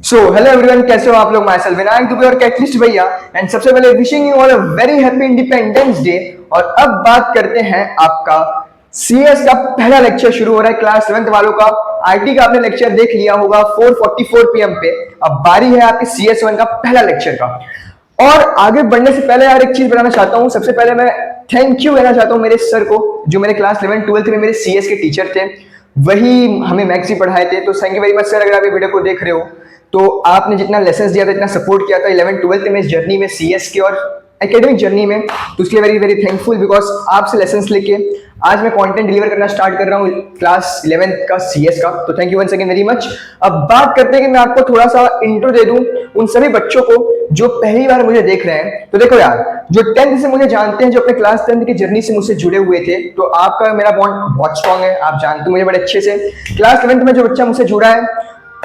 So hello everyone, कैसे हो आप लोग। माई सेल्फ विनायक दुबे और कैटलिस्ट भैया। एंड सबसे पहले wishing you all a very happy independence day. और अब बात करते हैं आपका सीएस का पहला लेक्चर शुरू हो रहा है क्लास 11th वालों का। आईटी का आपने लेक्चर देख लिया होगा 4:44 पीएम पे। अब बारी है आपके सीएस 1 का पहला लेक्चर का। और आगे बढ़ने से पहले यार एक चीज बताना चाहता हूं। सबसे पहले मैं थैंक यू कहना चाहता हूं मेरे सर को, जो मेरे क्लास 11 12th में मेरे सीएस के टीचर थे। वही हमें मैथ्स ही पढ़ाए थे। तो thank you very much sir, अगर आप ये वीडियो को देख रहे हो तो आपने जितना लेसन दिया था, इतना सपोर्ट किया था 11 12th में इस जर्नी में, सीएस के और एकेडमिक जर्नी में, तो उसके लिए वेरी वेरी थैंकफुल। बिकॉज आपसे लेसन्स लेके आज मैं कंटेंट डिलीवर करना स्टार्ट कर रहा हूँ क्लास 11th का सीएस का। तो thank you once again very much. अब बात करते हैं कि मैं आपको थोड़ा सा इंट्रो दे दूं उन सभी बच्चों को जो पहली बार मुझे देख रहे हैं। तो देखो यार, जो 10th से मुझे जानते हैं, जो अपने क्लास 10th की जर्नी से मुझसे जुड़े हुए थे, तो आपका मेरा बॉन्ड बहुत स्ट्रांग है। आप जानते हो मुझे बड़े अच्छे से। क्लास 11th में जो बच्चा मुझसे जुड़ा है,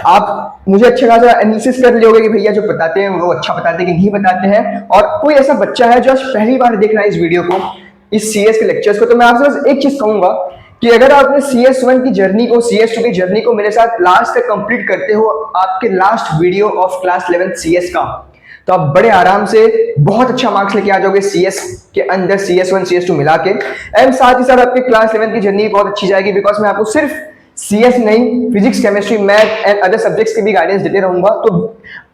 आप मुझे अच्छा खासा एनालिसिस कर लियोगे कि भैया जो बताते हैं वो अच्छा बताते हैं कि नहीं बताते हैं। और कोई ऐसा बच्चा है जो आज पहली बार देख रहा है इस वीडियो को, इस सीएस के लेक्चर्स को, तो मैं आपसे बस एक चीज कहूंगा कि अगर आपने सीएस 1 की जर्नी को, सीएस 2 की जर्नी को मेरे साथ लास्ट तक कंप्लीट करते हो, आपके last video of class 11 CS का, तो आप बड़े आराम से बहुत अच्छा मार्क्स लेके आ जाओगे सीएस के अंदर, सीएस 1 सीएस 2 मिला के। एंड साथ ही साथ आपके क्लास 11 की जर्नी बहुत अच्छी जाएगी। बिकॉज मैं आपको सिर्फ सीएस नहीं, physics, chemistry, math and other subjects की भी गाइडेंस देते रहूंगा। तो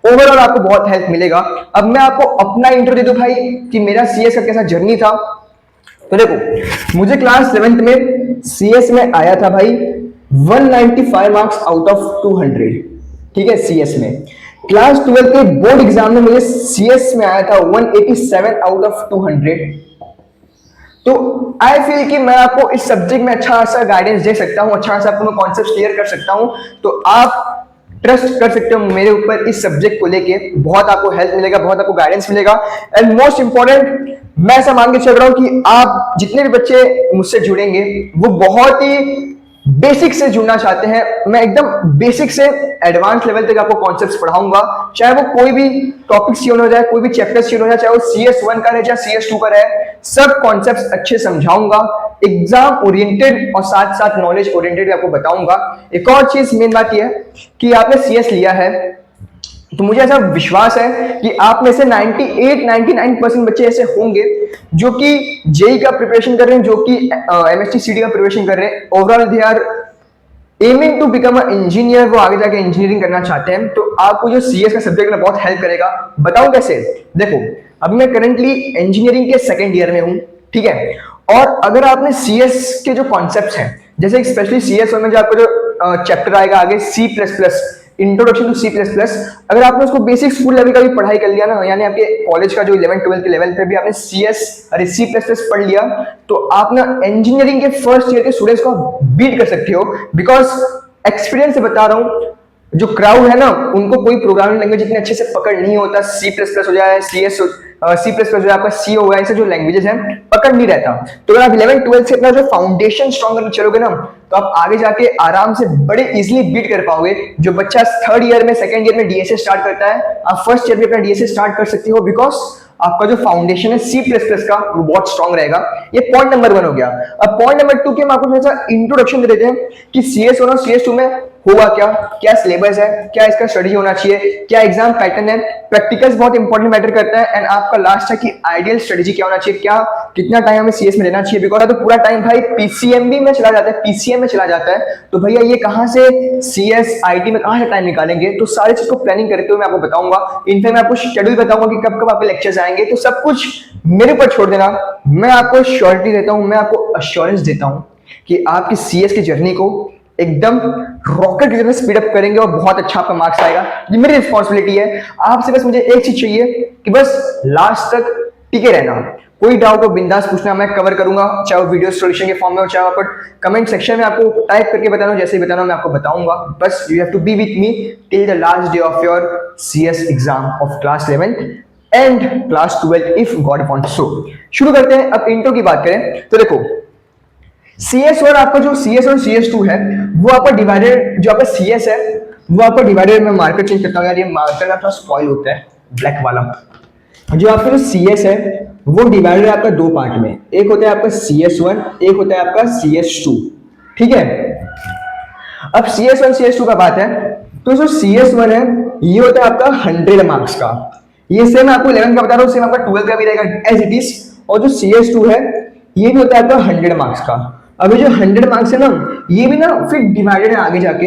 ओवरऑल आपको बहुत हेल्प मिलेगा। अब मैं आपको अपना इंट्रो दे दूं भाई कि मेरा सीएस का कैसा जर्नी था। तो देखो, मुझे क्लास 11th में सीएस में आया था भाई 195 मार्क्स आउट ऑफ 200। ठीक है, सीएस में। क्लास 12 के बोर्ड एग्जाम में मुझे सीएस में आया था 187 आउट ऑफ 200। तो आई फील कि मैं आपको इस सब्जेक्ट में अच्छा खासा गाइडेंस दे सकता हूं, अच्छा खासा आपको मैं कॉन्सेप्ट क्लियर कर सकता हूं। तो आप ट्रस्ट कर सकते हो मेरे ऊपर इस सब्जेक्ट को लेके। बहुत आपको हेल्प मिलेगा, बहुत आपको गाइडेंस मिलेगा। एंड मोस्ट इंपॉर्टेंट, मैं ऐसा मान के चल रहा हूं कि आप जितने भी बच्चे मुझसे जुड़ेंगे वो बहुत ही बेसिक से जुड़ना चाहते हैं। मैं एकदम बेसिक से एडवांस लेवल तक आपको कॉन्सेप्ट्स पढ़ाऊंगा, चाहे वो कोई भी टॉपिक्स क्यों हो जाए, कोई भी चैप्टर्स क्यों हो जाए, चाहे वो सीएस 1 का रहे चाहे सीएस 2 का रहे, सब कॉन्सेप्ट्स अच्छे समझाऊंगा। एग्जाम ओरिएंटेड और साथ साथ नॉलेज ओरिएंटेड आपको बताऊंगा। एक और चीज, मेन बात यह है कि आपने सीएस लिया है तो मुझे ऐसा विश्वास है कि आप में से 98-99% बच्चे ऐसे होंगे जो कि जेई का प्रिपरेशन कर रहे हैं, जो कि एमएसटी सीडी का प्रिपरेशन कर रहे हैं। Overall they are aiming to become a engineer, वो आगे जाके इंजीनियरिंग करना चाहते हैं। तो आपको जो सीएस का सब्जेक्ट है बहुत हेल्प करेगा। बताऊं कैसे? देखो, अभी मैं करंटली इंजीनियरिंग के सेकेंड ईयर में हूं, ठीक है। और अगर आपने सीएस के जो कॉन्सेप्ट्स हैं, जैसे स्पेशली सीएस में जो आपको जो चैप्टर आएगा आगे C++, इंट्रोडक्शन टू C++, अगर आपने उसको बेसिक स्कूल लेवल का भी पढ़ाई कर लिया ना, यानी आपके कॉलेज का जो 11 12 के लेवल पे भी आपने C++ पढ़ लिया, तो आप ना इंजीनियरिंग के फर्स्ट ईयर के स्टूडेंट्स को बीट कर सकते हो। बिकॉज एक्सपीरियंस से बता रहा हूं, जो क्राउड है ना, उनको कोई प्रोग्रामिंग लैंग्वेज इतने अच्छे से पकड़ नहीं होता। C++ हो जाए, C++ हो जाए, आपका C हो गया, ऐसे जो लैंग्वेजेस हैं पकड़ नहीं रहता। तो अगर आप 11 12 से अपना जो फाउंडेशन स्ट्रॉन्ग करके चलोगे ना, तो आप आगे जाके आराम से बड़े इजीली बीट कर पाओगे। जो बच्चा थर्ड ईयर में, सेकंड ईयर में डीएसए स्टार्ट करता है, आप फर्स्ट ईयर में अपना डीएसए स्टार्ट कर सकते हो। बिकॉज आपका जो फाउंडेशन है C++ का वो बहुत स्ट्रांग रहेगा। ये पॉइंट नंबर 1 हो गया। अब पॉइंट नंबर 2 के हम आपको थोड़ा सा इंट्रोडक्शन दे देते हैं कि CS 1 और CS 2 में होगा क्या, क्या सिलेबस है, क्या इसका स्ट्रेटजी होना चाहिए, क्या एग्जाम पैटर्न है। प्रैक्टिकल्स बहुत इंपॉर्टेंट मैटर करता है। एंड आपका लास्ट है कि आइडियल स्ट्रेटजी क्या होना चाहिए, क्या कितना टाइम हमें सीएस में लेना चाहिए। बिकॉज तो पूरा टाइम भाई पीसीएमबी में चला जाता है, पीसीएम में चला जाता है। तो भैया ये कहां से सीएस आईटी में कहां से टाइम निकालेंगे? तो सारी चीज को प्लानिंग करते हुए मैं आपको बताऊंगा। इनफैक्ट मैं आपको शेड्यूल बताऊंगा कि कब कब आपके लेक्चर्स आएंगे। तो सब कुछ मेरे ऊपर छोड़ देना। मैं आपको श्योरिटी देता हूं, मैं आपको अश्योरेंस देता हूं कि आपकी सीएस की जर्नी को एकदम रॉकेट की तरह स्पीड अप करेंगे और बहुत अच्छा आपका मार्क्स आएगा। ये मेरी रिस्पॉन्सिबिलिटी है। आपसे बस मुझे एक चीज चाहिए कि बस लास्ट तक टिके रहना। कोई डाउट हो बिंदास पूछना, मैं कवर करूंगा, चाहे वो वीडियो सॉल्यूशन के फॉर्म में हो, चाहे आप कमेंट सेक्शन में आपको टाइप करके बताना, जैसे ही बताना मैं आपको बताऊंगा। बस you have to be with me till the last day of your CS exam of class 11 and class 12 if God wants so. शुरू करते हैं। अब इंट्रो की बात करें तो देखो, CS और आपका जो CS और CS2 है वो आपका डिवाइडेड, जो आपका CS है वो आपका डिवाइडेड, मैं मार्कर चेंज करता हूँ यार, ये मार्कर आपका स्पॉइल होता है ब्लैक वाला। जो आपका जो CS है वो डिवाइडेड है आपका 2 पार्ट में। एक होता है आपका CS1, एक होता है आपका CS2, ठीक है। अब CS1 CS2 का बात है तो जो CS1 है ये होता है आपका 100 मार्क्स का। ये सेम आपको 11 का बता रहा हूँ, सेम आपका 12 का भी रहेगा एज इट इज। और जो CS2 है ये भी होता है आपका 100 मार्क्स का। अभी जो 100 मार्क्स है ना, ये भी ना फिर डिवाइडेड है आगे जाके,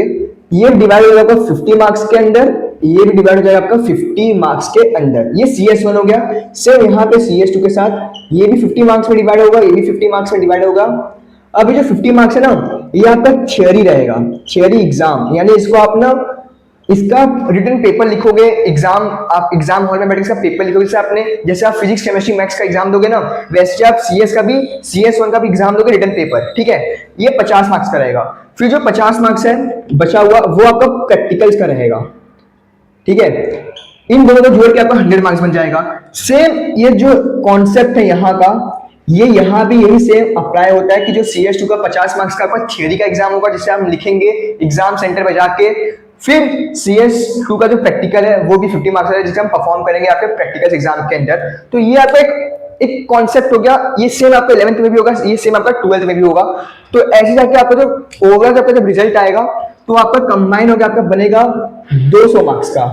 ये डिवाइड हो जाएगा 50 मार्क्स के अंदर, ये भी डिवाइड हो जाएगा आपका 50 मार्क्स के अंदर। ये CS1 हो गया। सेम यहाँ पे CS2 के साथ ये भी 50 मार्क्स में डिवाइड होगा, ये भी 50 मार्क्स में डिवाइड होगा। अभी जो 50 मार्क्स है ना, ये आपका थियरी रहेगा, थियरी एग्जाम, यानी इसको आप ना इसका रिटन पेपर लिखोगे, एग्जाम आप एग्जाम हॉल में बैठ के इसका पेपर लिखोगे। जैसे आपने जैसे आप फिजिक्स केमिस्ट्री मैथ्स का एग्जाम दोगे ना, वैसे आप CS का भी CS1 का भी एग्जाम दोगे रिटन पेपर, ठीक है। ये 50 मार्क्स का रहेगा। फिर जो 50 मार्क्स है बचा हुआ वो आपका प्रैक्टिकल्स का रहेगा, ठीक है। इन दोनों को जोड़ के आपका 100 मार्क्स बन जाएगा। सेम ये जो कॉन्सेप्ट है यहाँ का, ये यहाँ भी यही सेम अप्लाई होता है कि जो CS2 का 50 मार्क्स का आपका थियरी का एग्जाम होगा जिसे हम लिखेंगे एग्जाम सेंटर में जाके, फिर CS2 का जो प्रैक्टिकल है वो भी 50 मार्क्स है जिसे हम परफॉर्म करेंगे आपके प्रैक्टिकल एग्जाम के अंदर। तो ये आपका एक कॉन्सेप्ट हो गया। ये सेम आपका 11th में भी होगा, ये सेम आपका 12th में भी होगा। तो ऐसे जाके आपका जो ओवरऑल आपका जब रिजल्ट आएगा तो आपका कंबाइन होकर आपका बनेगा 200 मार्क्स का।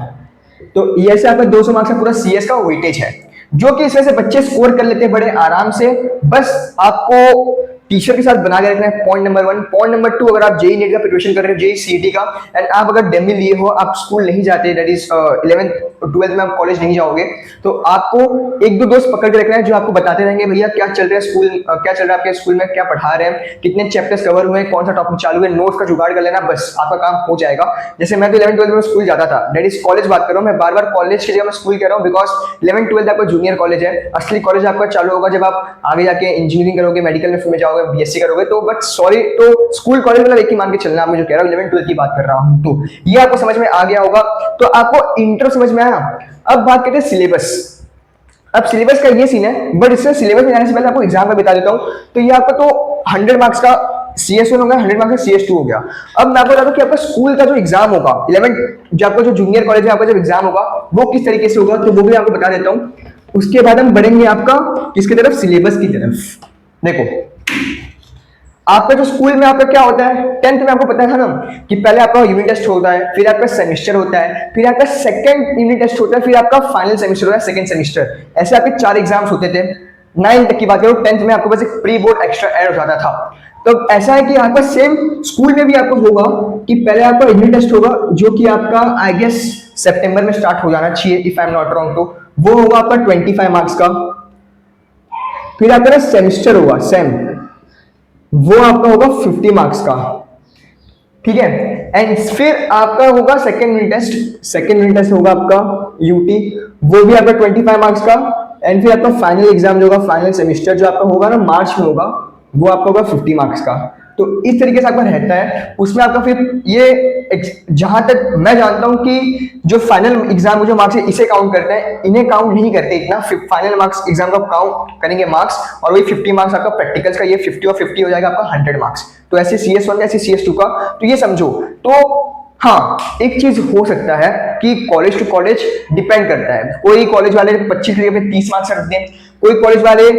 तो ये ऐसे आपका 200 मार्क्स का पूरा CS का वेटेज है, जो कि इसमें से बच्चे स्कोर कर लेते हैं बड़े आराम से। बस आपको टीचर के साथ बना के रखना है, पॉइंट नंबर 1। पॉइंट नंबर 2, अगर आप जेई नीट का प्रिपरेशन कर रहे हो, जेई सीईटी का, एंड आप अगर डेमी लिए हो, आप स्कूल नहीं जाते, दैट इज 11th 12th में आप कॉलेज नहीं जाओगे, तो आपको एक दो दोस्त पकड़ के रखना है जो आपको बताते रहेंगे भैया क्या चल रहा है स्कूल, क्या चल रहा है आपके स्कूल में, क्या पढ़ा रहे हैं, कितने चैप्टर्स कवर हुए हैं, कौन सा टॉपिक चालू है, नोट्स का जुगाड़ कर लेना, बस आपका काम हो जाएगा। जैसे मैं तो 11th 12th में स्कूल जाता था, दैट इज कॉलेज बात कर रहा हूँ मैं, बार बार कॉलेज की जगह मैं स्कूल कह रहा हूँ, बिकॉज 11th 12th आपका जूनियर कॉलेज है। असली कॉलेज आपका चालू होगा जब आप आगे जाके इंजीनियरिंग करोगे, मेडिकल में जाओगे, BSc करोगे। तो बट सॉरी, तो स्कूल कॉलेज मतलब एक ही मान के चलना, मैं जो कह रहा हूँ 11th 12th की बात कर रहा हूँ। तो ये आपको समझ में आ गया होगा। तो आपको इंटर समझ में आया। अब बात करते हैं सिलेबस। अब सिलेबस का ये सीन है, बट इससे सिलेबस में जाने से पहले आपको एग्जाम में बता देता हूँ। तो ये आपका तो 100 मार्क्स का CS1 हो गया, 100 मार्क्स का CS2 हो गया। अब मैं आपको बता दूं कि आपका स्कूल का जो एग्जाम होगा 11th, जो आपका जो जूनियर कॉलेज है, आपका जब एग्जाम होगा वो किस तरीके से होगा, तो वो भी आपको बता देता हूँ। उसके बाद हम बढ़ेंगे आपका किसकी तरफ, सिलेबस की तरफ। देखो आपका जो स्कूल में आपका क्या होता है, 10th में आपको पता है ना कि पहले आपका यूनिट टेस्ट होता है, फिर आपका सेमेस्टर होता है, फिर आपका सेकंड यूनिट टेस्ट होता है, फिर आपका फाइनल सेमेस्टर होता है, सेकंड सेमेस्टर। ऐसे आपके 4 एग्जाम्स होते थे। 9th तक की बात करो, 10th में आपको बस एक प्री बोर्ड एक्स्ट्रा ऐड हो जाता था। तो ऐसा है कि आपका सेम स्कूल में भी आपको होगा कि पहले आपका यूनिट टेस्ट होगा, जो कि आपका आई गेस सितंबर में स्टार्ट हो जाना चाहिए, if I am not wrong. तो वो होगा आपका 25 मार्क्स का। फिर आपका सेमेस्टर होगा, सेम, वो आपका होगा 50 मार्क्स का, ठीक है। एंड फिर आपका होगा second unit test. Second unit test होगा आपका UT, वो भी आपका 25 मार्क्स का। एंड फिर आपका फाइनल एग्जाम जो होगा, फाइनल सेमेस्टर जो आपका होगा ना मार्च में होगा, वो आपका होगा 50 मार्क्स का। तो इस तरीके से आपका रहता है। उसमें आपका फिर ये जहां तक मैं जानता हूं कि जो फाइनल एग्जाम जो मार्क्स है इसे काउंट करते हैं, इन्हें काउंट नहीं करते इतना। फाइनल मार्क्स एग्जाम का काउंट करेंगे मार्क्स, और वही 50 मार्क्स आपका प्रैक्टिकल्स का, ये 50 और 50 हो जाएगा आपका 100 मार्क्स। तो ऐसे CS1 का, ऐसे CS2 का। तो ये समझो। तो हाँ, एक चीज हो सकता है कि कॉलेज टू कॉलेज डिपेंड करता है। कोई कॉलेज वाले 25 की जगह 30 मार्क्स रखते हैं, कोई कॉलेज वाले,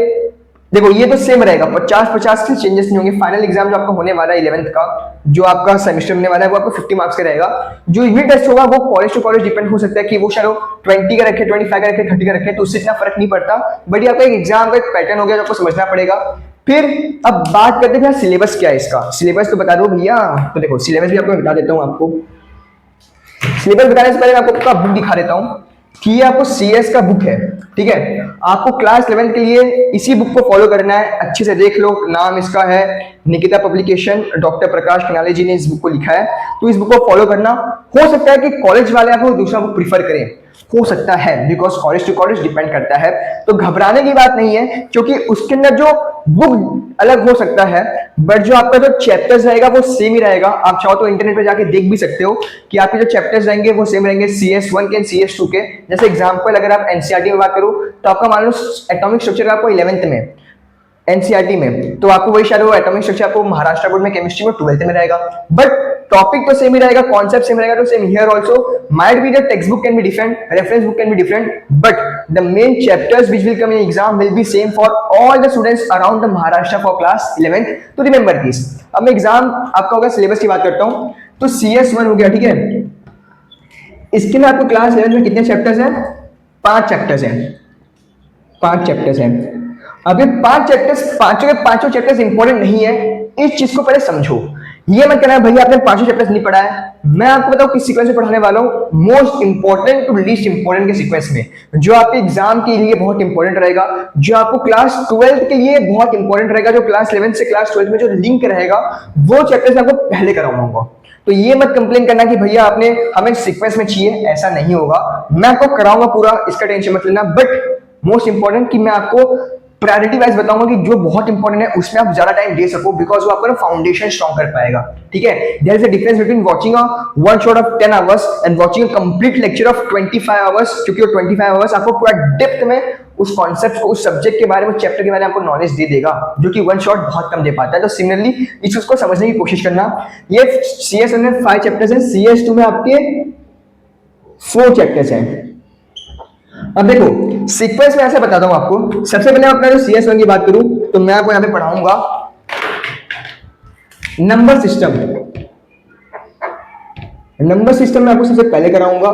देखो ये तो सेम रहेगा, 50-50 से चेंजेस नहीं होंगे। फाइनल एग्जाम जो आपका होने वाला है 11th का, जो आपका सेमेस्टर होने वाला है, वो आपको 50 मार्क्स का रहेगा। जो यूनिट टेस्ट होगा वो कॉलेज टू कॉलेज डिपेंड हो सकता है कि वो शायद 20 का रखे, 25 का रखे, 30 का रखे, तो उससे इतना फर्क नहीं पड़ता। बट ये आपका एक एग्जाम का एक पैटर्न हो गया जो आपको समझना पड़ेगा। फिर अब बात करते हैं सिलेबस क्या है इसका। सिलेबस तो बता दो भैया। तो देखो सिलेबस भी आपको बता देता हूँ। आपको सिलेबस बताने से पहले मैं आपको बुक दिखा देता हूँ कि ये आपको CS का बुक है, ठीक है। आपको क्लास 11 के लिए इसी बुक को फॉलो करना है। अच्छे से देख लो, नाम इसका है निकिता पब्लिकेशन, डॉक्टर प्रकाश कनाले जी ने इस बुक को लिखा है। तो इस बुक को फॉलो करना। हो सकता है कि कॉलेज वाले आपको दूसरा बुक प्रीफर करें, हो सकता है, because college to college depend करता है। तो घबराने की बात नहीं है, क्योंकि उसके अंदर जो बुक अलग हो सकता है, बट जो आपका जो चैप्टर्स रहेगा वो सेम ही रहेगा। आप चाहो तो इंटरनेट पे जाके देख भी सकते हो कि आपके जो चैप्टर्स रहेंगे वो सेम रहेंगे CS1 के, CS2 के। जैसे एग्जांपल अगर आप NCERT में बात करो तो आपका मान लो एटॉमिक स्ट्रक्चर आपको 11th में NCERT में, तो आपको वही शायद वो एटॉमिक स्ट्रक्चर आपको महाराष्ट्र बोर्ड में केमिस्ट्री में 12th में रहेगा। बट टॉपिक तो सेम ही रहेगा, कॉन्सेप्ट सेम रहेगा। तो same here also might be the text book can be different, reference book can be different, but the main chapters which will come in exam will be same for all the students around the Maharashtra for class 11th। तो remember this. अब मैं exam आपका होगा syllabus की बात करता हूं। तो CS1 हो गया, ठीक है। इसके लिए आपको क्लास 11 में कितने चैप्टर्स हैं? 5 चैप्टर्स हैं, 5 चैप्टर्स हैं। अब ये 5 चैप्टर्स, पांचों के पांचों चैप्टर्स इंपॉर्टेंट नहीं है, इस चीज को पहले समझो। ये मत कहना भैया आपने पांचों चैप्टर्स नहीं पढ़ा है। मैं आपको बताऊं किस सीक्वेंस में पढ़ाने वाला हूं, most important to least important के सीक्वेंस में, जो आपके एग्जाम के लिए बहुत इंपॉर्टेंट रहेगा, जो आपको क्लास 12 के लिए बहुत इंपॉर्टेंट रहेगा, जो क्लास 11 से क्लास 12 में जो लिंक रहेगा, वो चैप्टर्स आपको पहले कराऊंगा। तो ये मत कंप्लेन करना कि भैया आपने हमें सीक्वेंस में चाहिए, ऐसा नहीं होगा, मैं आपको कराऊंगा पूरा, इसका टेंशन मत लेना। बट मोस्ट इंपॉर्टेंट कि मैं आपको प्रायोरिटी वाइज बताऊंगा कि जो बहुत इंपॉर्टेंट है उसमें आप ज्यादा टाइम दे सको, बिकॉज वो आपका फाउंडेशन स्ट्रॉन्ग कर पाएगा। ठीक है, there is a difference between watching a one shot of 10 hours and watching a complete lecture of 25 hours, क्योंकि वो 25 आवर्स आपको पूरा डेप्थ में उस कॉन्सेप्ट को, उस सब्जेक्ट के बारे में, चैप्टर के बारे में आपको नॉलेज दे देगा, जो कि वन शॉट बहुत कम दे पाता है। तो सिमिलरली इस चीज को समझने की कोशिश करना। ये CS में 5 चैप्टर्स हैं, CS2 में आपके 4 चैप्टर्स हैं। अब देखो सीक्वेंस में ऐसे बताता हूं आपको। सबसे पहले अपना जो CS1 की बात करूं तो मैं आपको यहां पे पढ़ाऊंगा नंबर सिस्टम। नंबर सिस्टम में आपको सबसे पहले कराऊंगा,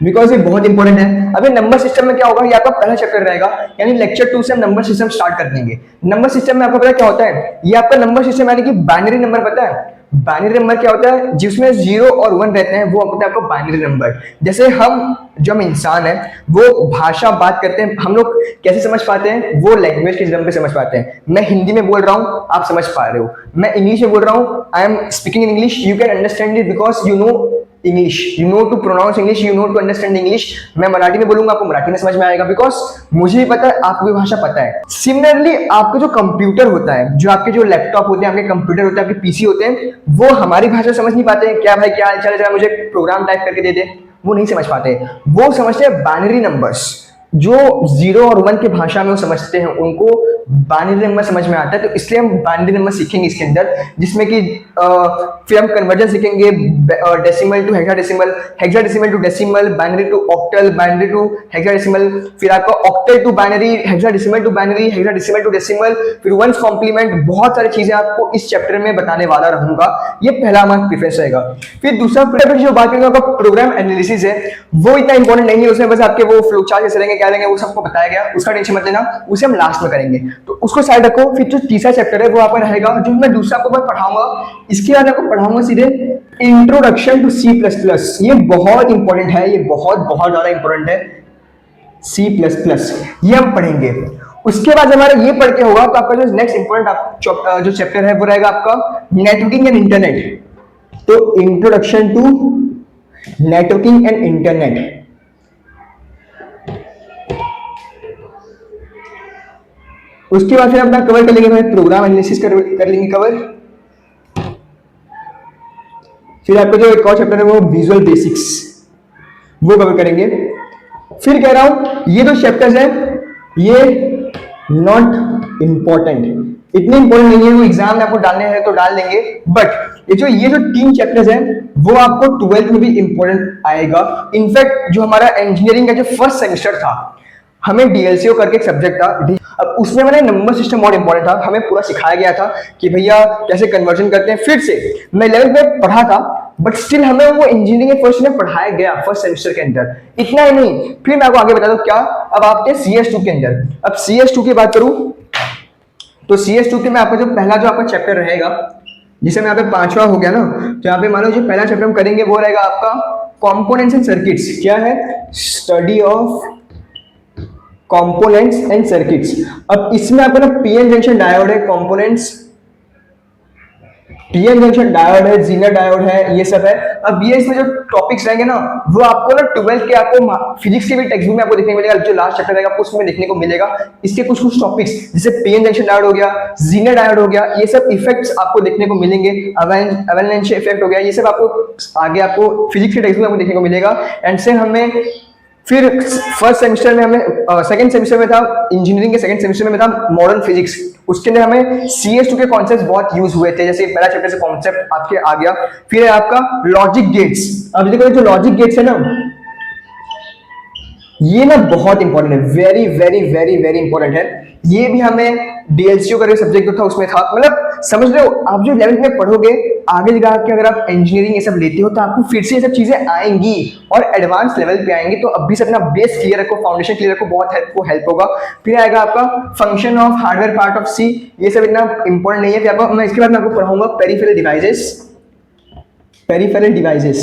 बिकॉज ये बहुत इंपॉर्टेंट है। अभी नंबर सिस्टम में क्या होगा, ये आपका पहला चैप्टर रहेगा, यानी लेक्चर 2 से हम नंबर सिस्टम स्टार्ट कर देंगे। नंबर सिस्टम में आपको पता क्या होता है, ये आपका नंबर सिस्टम यानी कि बाइनरी नंबर पता है। बाइनरी नंबर क्या होता है, जिसमें 0 और 1 रहते हैं, वो होता है आपका बाइनरी नंबर। जैसे हम इंसान है, वो भाषा बात करते हैं, हम लोग कैसे समझ पाते हैं, वो लैंग्वेज के दम पे समझ पाते हैं। मैं हिंदी में बोल रहा हूं, आप समझ पा रहे हो। मैं इंग्लिश में बोल रहा हूं, I am speaking in English, you can understand it because you know English, you know to pronounce English, you know to understand English. मैं मराठी में बोलूंगा, आपको मराठी में समझ में आएगा, बिकॉज मुझे भी पता है, आपको भी भाषा पता है। सिमिलरली आपका जो कंप्यूटर होता है, जो आपके जो लैपटॉप होते हैं, आपके कंप्यूटर होते हैं, आपके PC होते हैं, वो हमारी भाषा समझ नहीं पाते हैं। क्या भाई क्या हाल चाल है, जरा मुझे प्रोग्राम टाइप करके दे दे, वो नहीं समझ पाते। वो समझते हैं बाइनरी नंबर्स, जो 0 और 1 की भाषा में वो समझते हैं, उनको बाइनरी नंबर समझ में आता है। तो इसलिए हम बाइनरी नंबर सीखेंगे इसके अंदर, जिसमें कि फिर हम कन्वर्जन सीखेंगे, decimal to hexadecimal, hexadecimal to decimal, binary to octal, binary to hexadecimal, फिर आपका octal to binary, hexadecimal to binary, hexadecimal to decimal, फिर वंस कॉम्प्लीमेंट, बहुत सारी चीजें आपको इस चैप्टर में बताने वाला रहूंगा। ये पहला हमारा प्रेफरेंस रहेगा। फिर दूसरा जो बात करेंगे आपका प्रोग्राम एनालिसिस है, वो इतना इंपॉर्टेंट नहीं है, उसमें बस आपके वो फ्लो चार्ट कैसे रहेंगे, क्या रहेंगे, वो सबको बताया गया, उसका टेंशन मत लेना, उसे हम लास्ट में करेंगे, तो उसको साइड रखो। फिर जो तीसरा चैप्टर है वो आपका रहेगा, जो मैं दूसरा आपको पढ़ाऊंगा, इसके बाद आपको पढ़ाऊंगा सीधे इंट्रोडक्शन टू C++। ये बहुत इंपॉर्टेंट है, ये बहुत बहुत ज्यादा इंपॉर्टेंट है, C++, ये हम पढ़ेंगे। उसके बाद हमारा ये पढ़ के होगा तो आपका जो नेक्स्ट इंपॉर्टेंट जो चैप्टर है वो रहेगा आपका नेटवर्किंग एंड इंटरनेट। तो introduction to networking and internet. उसके बाद फिर अपना कवर कर लेंगे, प्रोग्राम एनालिसिस कर लेंगे कवर। फिर आपका जो एक और चैप्टर है वो विजुअल बेसिक्स, वो कवर करेंगे। फिर कह रहा हूं ये जो चैप्टर्स है ये नॉट इंपॉर्टेंट, इतने इंपॉर्टेंट नहीं है, वो एग्जाम में आपको डालने हैं तो डाल देंगे, बट ये जो 3 चैप्टर्स हैं वो आपको 12th में भी इंपॉर्टेंट आएगा। इनफैक्ट जो हमारा इंजीनियरिंग का जो फर्स्ट सेमेस्टर था, हमें DLCO करके एक सब्जेक्ट था, अब उसमें मैंने नंबर सिस्टम बहुत इंपॉर्टेंट था, हमें पूरा सिखाया गया था कि भैया कैसे कन्वर्जन करते हैं। फिर से मैं 11th में पढ़ा था, बट स्टिल हमें वो इंजीनियरिंग के फर्स्ट में पढ़ाया गया फर्स्ट सेमेस्टर के अंदर। इतना ही नहीं, फिर मैं आपको आगे बता दूं क्या, अब आपके CS2 के अंदर, अब CS2 की बात करूं तो CS2 के में आपका जो पहला जो आपका चैप्टर रहेगा, जिसे मैं यहाँ पे 5वां हो गया ना, तो यहाँ पे मान लो जो पहला चैप्टर हम करेंगे वो रहेगा आपका कंपोनेंट्स एंड सर्किट्स। क्या है, study of components and circuits. अब इसमें आपको ना PN जंक्शन डायोड है, कंपोनेंट्स, PN जंक्शन डायोड है, जीनर डायोड है, ये सब है। अब ये इसमें जो टॉपिक्स रहेंगे ना, वो आपको ना 12th के आपको फिजिक्स के भी टेक्स्ट बुक में आपको देखने को मिलेगा, जो लास्ट चैप्टर रहेगा आपको उसमें देखने को मिलेगा। इसके कुछ कुछ टॉपिक्स जैसे PN जंक्शन डायोड हो गया, जीनर डायोड हो गया, ये सब इफेक्ट्स आपको देखने को मिलेंगे, अवेलेंस इफेक्ट हो गया, ये सब आपको आगे आपको फिजिक्स के टेक्स्ट बुक में देखने को मिलेगा। एंड से हमें फिर फर्स्ट सेमेस्टर में हमें सेकंड सेमेस्टर में था, इंजीनियरिंग के सेकंड सेमेस्टर में था मॉडर्न फिजिक्स, उसके अंदर हमें CS2 के कॉन्सेप्ट्स बहुत यूज हुए थे। जैसे पहला चैप्टर से कॉन्सेप्ट आपके आ गया। फिर है आपका लॉजिक गेट्स। अब देखो जो लॉजिक गेट्स है ना, ये ना बहुत इंपॉर्टेंट है, very very very very important है। ये भी हमें डीएलसीओ करके सब्जेक्ट जो था उसमें था। मतलब समझ रहे हो, आप जो 11th में पढ़ोगे आगे जाके अगर आप इंजीनियरिंग ये सब लेते हो तो आपको फिर से ये सब चीजें आएंगी और एडवांस लेवल पे आएंगी। तो अभी से अपना बेस क्लियर रखो, फाउंडेशन क्लियर रखो, बहुत हेल्प होगा। फिर आएगा आपका function of hardware part of C, ये सब इतना इंपॉर्टेंट नहीं है। फिर आपको मैं इसके बाद में आपको पढ़ाऊंगा पेरिफेरल डिवाइसेस। पेरिफेरल डिवाइसेस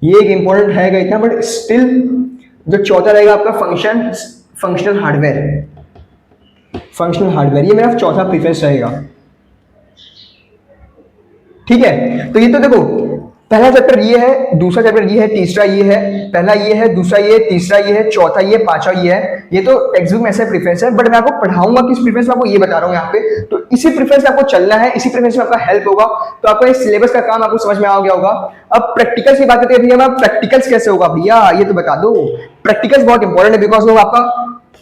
ये एक इंपॉर्टेंट है इतना, बट स्टिल जो चौथा रहेगा आपका फंक्शनल हार्डवेयर। फंक्शनल हार्डवेयर ये मेरा चौथा प्रीफरेंस रहेगा। ठीक है, तो ये तो देखो पहला चैप्टर ये है, दूसरा चैप्टर ये है, तीसरा ये है, पहला ये है, दूसरा ये, तीसरा ये है, चौथा ये, पांचवा ये है। ये तो टेक्स्ट बुक में ऐसा प्रीफरेंस है, बट मैं आपको पढ़ाऊंगा किस प्रीफरेंस में, आपको ये बता रहा हूँ यहाँ पे। तो इसी प्रीफरेंस से आपको चलना है, इसी प्रीफरेंस में आपका हेल्प होगा। तो आपका इस सिलेबस का काम आपको समझ में आ गया होगा। अब प्रैक्टिकल्स की बात करते हैं भैया, प्रैक्टिकल्स कैसे होगा भैया ये तो बता दो। प्रैक्टिकल्स बहुत इंपॉर्टेंट है, बिकॉज वो आपका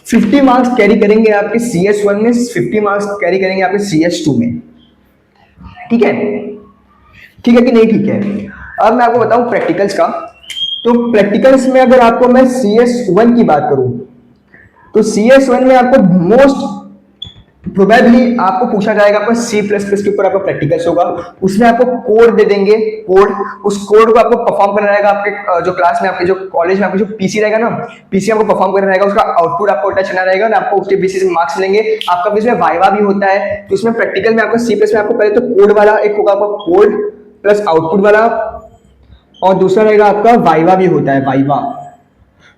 50 मार्क्स कैरी करेंगे आपके CS1 में, 50 मार्क्स कैरी करेंगे आपके CS2 में। ठीक है, ठीक है कि नहीं? ठीक है। अब मैं आपको बताऊं प्रैक्टिकल्स का। तो प्रैक्टिकल्स में अगर आपको मैं CS1 की बात करूं तो CS1 में आपको मोस्ट प्रोबेबली आपको पूछा जाएगा, आपका C++ के ऊपर आपका प्रैक्टिकल्स होगा। उसमें आपको कोड दे देंगे, कोड, उस कोड को आपको परफॉर्म करना रहेगा। आपके जो क्लास में, आपके जो कॉलेज में आपके जो पीसी रहेगा ना, पीसी आपको परफॉर्म करना रहेगा, उसका आउटपुट आपको टच करना रहेगा और आपको उसके बेसिस में मार्क्स मिलेंगे। आपका इसमें वाइवा भी होता है, तो उसमें प्रैक्टिकल में आपको C++ में आपको पहले तो कोड वाला एक होगा, आपका कोड प्लस आउटपुट वाला, और दूसरा रहेगा आपका वाइवा भी होता है, वाइवा।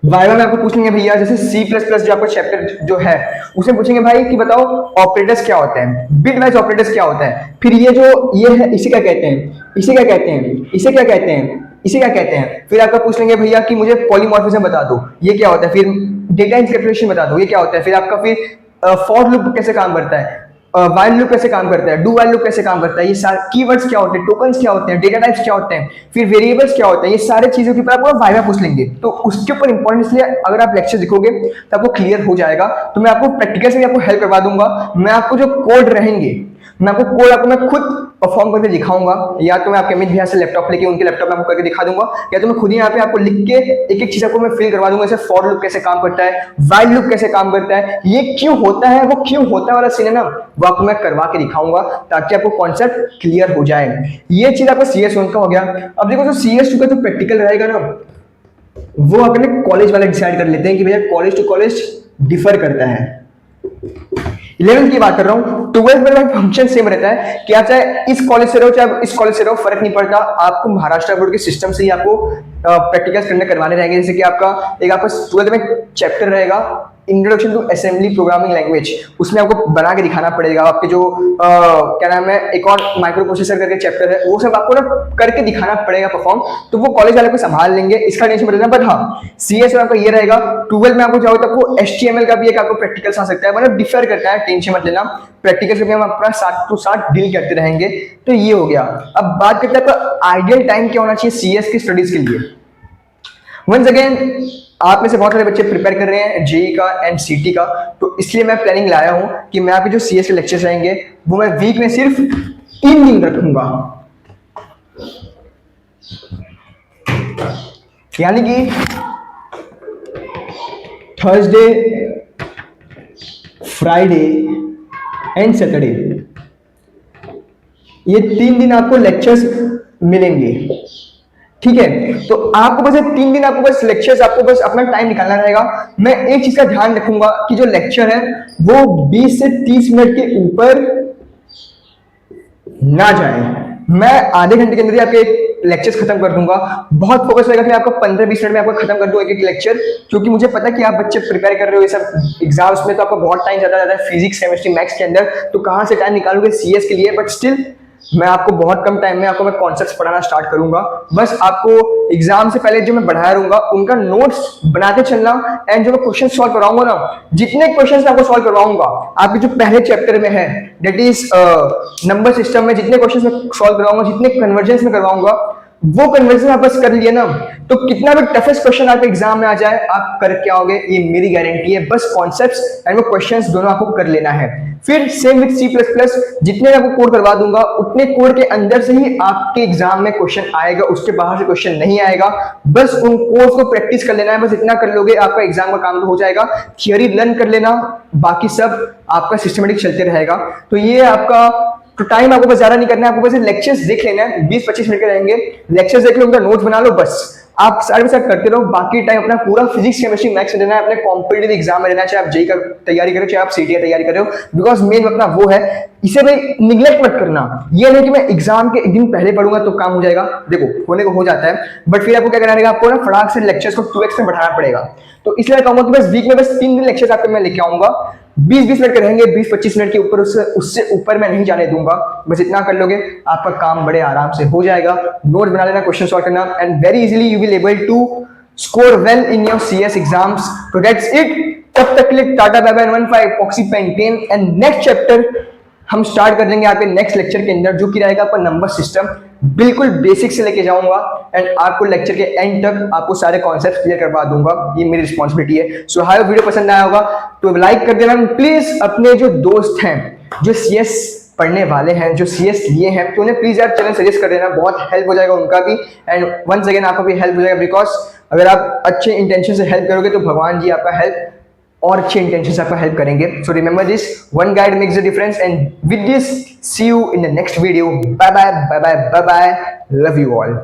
वाइवा में आपको पूछेंगे भैया, जैसे C++ जो आपका चैप्टर जो है उसमें पूछेंगे भाई कि बताओ ऑपरेटर्स क्या होते हैं, बिट वाइज ऑपरेटर्स क्या होता है, फिर ये जो ये है इसे क्या कहते हैं, इसे क्या कहते हैं, इसे क्या कहते हैं, इसे क्या कहते हैं। फिर आपका पूछ लेंगे भैया कि मुझे पॉलीमॉर्फिज्म बता दो, ये क्या होता है। फिर डेटा इंटरप्रिटेशन बता दो, ये क्या होता है। फिर आपका फिर फॉर लूप कैसे काम करता है, वाइल लूप कैसे काम करता है, डू वाइल लूप कैसे काम करता है, ये सारे कीवर्ड्स क्या होते हैं, टोकन्स क्या होते हैं, डेटा टाइप्स क्या होते हैं, फिर वेरिएबल्स क्या होते हैं, ये सारे चीजों के ऊपर आपको वाइवा पूछ लेंगे। तो उसके ऊपर इंपॉर्टेंट, इसलिए अगर आप लेक्चर देखोगे तो आपको क्लियर हो जाएगा। तो मैं आपको प्रैक्टिकल से भी आपको हेल्प करवा दूंगा। मैं आपको जो कोड रहेंगे, मैं आपको कोड आपको मैं खुद परफॉर्म करके दिखाऊंगा, या तो मैं आपके अमित भैया से लैपटॉप लेके उनके लैपटॉप में आपको करके दिखा दूंगा, या तो मैं खुद ही यहाँ पे आपको लिख के एक एक चीज आपको मैं फिल करवा दूंगा। जैसे फॉर लूप कैसे काम करता है, वाइल लूप कैसे काम करता है, ये क्यों होता है, वो क्यों होता है वाला सीन है ना, वो आपको मैं करवा के दिखाऊंगा ताकि आपको कॉन्सेप्ट क्लियर हो जाए। ये चीज आपको CS1 का हो गया। अब देखो जो CS2 का जो प्रैक्टिकल रहेगा ना, वो अपने कॉलेज वाले डिसाइड कर लेते हैं कि भैया कॉलेज टू कॉलेज डिफर करता है। 11th की बात कर रहा हूँ, 12th में फंक्शन सेम रहता है कि आप चाहे इस कॉलेज से रहो चाहे इस कॉलेज से रहो, फर्क नहीं पड़ता। आपको महाराष्ट्र बोर्ड के सिस्टम से ही आपको प्रैक्टिकल्स करवाने रहेंगे। जैसे कि आपका एक आपका 12th में चैप्टर रहेगा introduction to assembly programming language, उसमें आपको बना के दिखाना पड़ेगा। आपके जो क्या नाम है, एक और माइक्रो प्रोसेसर करके चैप्टर है, वो सब आपको ना करके दिखाना पड़ेगा परफॉर्म। तो वो कॉलेज वाले को संभाल लेंगे, इसका टेंशन मत लेना। बट हाँ, CS में आपका ये रहेगा, 12 में आपको चाहो तो आपको HTML का भी एक आपको प्रैक्टिकल आ सकता है, मतलब डिफर करता है, टेंशन मत लेना। प्रैक्टिकल से हम अपना 7 to 7 डील करते रहेंगे। तो ये हो गया। अब बात करते हैं आपका आइडियल टाइम क्या होना चाहिए CS की स्टडीज के लिए। वंस अगेन, आप में से बहुत सारे बच्चे प्रिपेयर कर रहे हैं जेई का एंड सीटी का, तो इसलिए मैं प्लानिंग लाया हूं कि मैं आपके जो CS के लेक्चर्स रहेंगे वो मैं वीक में सिर्फ 3 दिन रखूंगा। यानी कि थर्सडे, फ्राइडे एंड सैटरडे, ये 3 दिन आपको लेक्चर्स मिलेंगे। ठीक है, तो आपको बस 3 दिन आपको बस लेक्चर्स, आपको बस अपना टाइम निकालना रहेगा। मैं एक चीज का ध्यान रखूंगा कि जो लेक्चर है वो 20 से 30 मिनट के ऊपर ना जाए। मैं आधे घंटे के अंदर ही आपके लेक्चर्स खत्म कर दूंगा। बहुत फोकस रहेगा कि आपको 15-20 मिनट में आपको खत्म कर दूं एक एक लेक्चर, क्योंकि मुझे पता है कि आप बच्चे प्रिपेयर कर रहे हो ये सब एग्जाम्स में, तो आपको बहुत टाइम ज्यादा जाता है फिजिक्स, केमिस्ट्री, मैथ्स के अंदर, तो कहां से टाइम निकालोगे CS के लिए। बट स्टिल मैं आपको बहुत कम टाइम में आपको मैं कॉन्सेप्ट्स पढ़ाना स्टार्ट करूंगा। बस आपको एग्जाम से पहले जो मैं बढ़ा रहूंगा उनका नोट्स बनाते चलना, एंड जो मैं क्वेश्चन सॉल्व करवाऊंगा ना, जितने क्वेश्चंस आपको सॉल्व करवाऊंगा आपके जो पहले चैप्टर में है, दैट इज नंबर सिस्टम में जितने क्वेश्चंस मैं सॉल्व करवाऊंगा, जितने कन्वर्जेंस में करवाऊंगा, वो कन्वर्जन आप बस कर लिए ना, तो कितना भी टफेस्ट क्वेश्चन आपके एग्जाम में आ जाए आप करके आओगे, ये मेरी गारंटी है। बस कॉन्सेप्ट्स एंड वो क्वेश्चंस दोनों आपको कर लेना है। फिर same with C plus plus, जितने आपको कोड करवा दूंगा उतने कोड के अंदर से ही आपके एग्जाम में क्वेश्चन आएगा, उसके बाहर से क्वेश्चन नहीं आएगा। बस उन कोड्स को प्रैक्टिस कर लेना है, बस इतना कर लोगे आपका एग्जाम का काम तो हो जाएगा। थियरी लर्न कर लेना, बाकी सब आपका सिस्टमेटिक चलते रहेगा। तो ये आपका तो टाइम आपको बस ज्यादा नहीं करना है, आपको बस लेक्चर्स देख लेना है, 20-25 मिनट के रहेंगे, लेक्चर्स देख लो, उनका नोट्स बना लो, बस आप सारे साथ करते रहो। बाकी टाइम अपना पूरा फिजिक्स केमिस्ट्री मैथ्स में देना है, अपने कॉम्पिटिटिव एग्जाम में देना है, चाहे आप जेई का तैयारी करो चाहे आप सीटी की तैयारी कर रहे हो, बिकॉज मेन अपना वो है। इसे भाई निग्लेक्ट मत करना, ये नहीं कि मैं एग्जाम के एक दिन पहले पढ़ूंगा तो काम हो जाएगा, देखो होने को हो जाता है, बट फिर आपको क्या करना रहेगा, आपको ना फटाक से लेक्चर्स को 2x में बढ़ाना पड़ेगा। तो इसलिए कहूंगा कि बस वीक में बस 3 दिन लेक्चर्स आपके मैं लेके आऊंगा, 20-20 मिनट के रहेंगे, 20-25 मिनट के ऊपर उससे ऊपर मैं नहीं जाने दूंगा। बस इतना कर लोगे आपका काम बड़े आराम से हो जाएगा। नोट बना लेना, क्वेश्चन सॉल्व करना, and very easily you will able to score well in your CS exams. तो दैट्स इट, तब तक के लिए टाटा बाय बाय, 15 पॉक्सी पेंटेन, एंड नेक्स्ट चैप्टर हम स्टार्ट कर देंगे आपके नेक्स्ट लेक्चर के अंदर, जो कि रहेगा आपका नंबर सिस्टम। बिल्कुल बेसिक से लेके जाऊंगा एंड आपको लेक्चर के एंड तक आपको सारे कॉन्सेप्ट्स क्लियर करवा दूंगा, ये मेरी रिस्पॉन्सिबिलिटी है। सो हाई वीडियो पसंद आया होगा तो लाइक कर देना प्लीज। अपने जो दोस्त हैं जो सीएस पढ़ने वाले हैं, जो सीएस लिए हैं, तो उन्हें प्लीज यार चैनल सजेस्ट कर देना, बहुत हेल्प हो जाएगा उनका भी, एंड वंस अगेन आपका भी हेल्प हो जाएगा, बिकॉज अगर आप अच्छे इंटेंशन से हेल्प करोगे तो भगवान जी आपका हेल्प और अच्छे इंटेंशन से आपको हेल्प करेंगे। So remember this, one guide makes the difference, and with this see you in the next video. Bye bye bye bye bye bye, love you all.